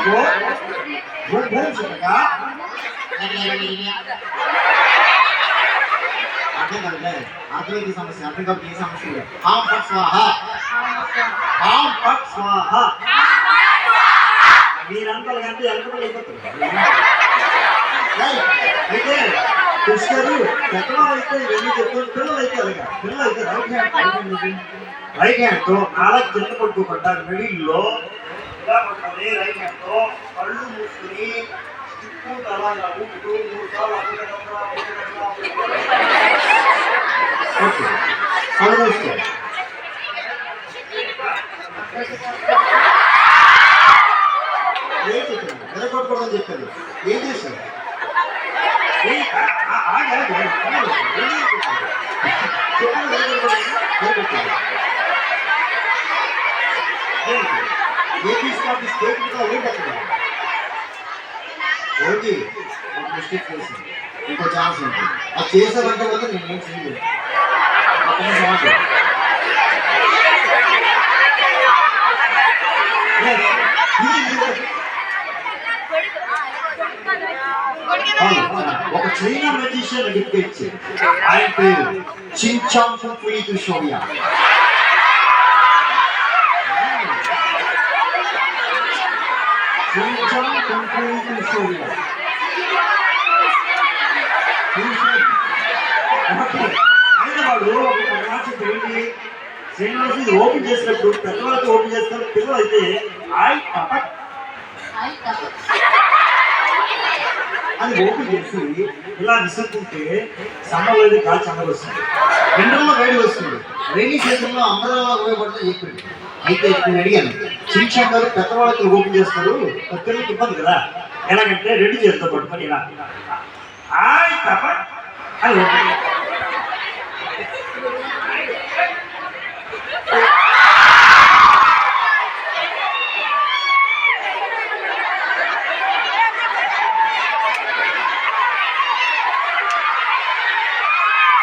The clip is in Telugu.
को घूम घूम सकेगा అర్థం కాదు అర్థమైంది సమస్య అర్థం కాదు ఏ సమస్య లేదు హాం ఫట్ స్వాహ మీరంతా కంటే ఎలకలు అయిపోతుంది అయితే కృష్ణుడు పెద్దవాళ్ళు అయితే ఇవన్నీ చెప్తారు పిల్లలు అయితే అలాగా పిల్లలు అయితే రైట్ హ్యాండ్తో అలా కింద పట్టుకోకుండా మిడిల్లో ఇలా పట్టుకొని రైట్ హ్యాండ్తో కళ్ళు మూసుకుని అలాగా ఊపుతూ 3 సార్లు ఓకే అలాగే ఏం చెప్పాను నిలబడకూడదని చెప్పాను ఏం చేశాను స్టేట్ ఓకే మిస్టేక్ చేసింది ఇంకో ఛాన్స్ ఉంటుంది అది చేశారంటే కదా నేను ఏం చేయలేదు ఒక చైనా మెజిషియన్ గిఫ్ట్ ఇచ్చారు ఆయన పేరు చించాంగ్ ఫుయి దుషోయా చించాంగ్ ఫుయి దుషోయా అయిన వాడు ఒక మ్యాచ్ ఏంటి శ్రీనివాస్ ఓపెన్ చేసినప్పుడు పెద్దవాళ్ళకి ఓపెన్ చేస్తారు పిల్లలు అయితే ఆయ్ టపక్ అది ఓపెన్ చేసి ఇలా విసుకుంటే సమ్మర్ వేడి కాలు చందలు వస్తుంది ఎండల్లో వేడి వస్తుంది రైనీ సీజన్లో అంబరాలా ఉపయోగపడుతుంది చెప్పింది అయితే నేను అడిగాను చించాంగ్ గారు పెద్దవాళ్ళకి ఓపెన్ చేస్తారు పిల్లలకి ఇబ్బంది కదా ఎలాగంటే రెడీ చేస్తూ పట్టుకొని ఇలా ఆయ్ టపక్ అది ఓపెన్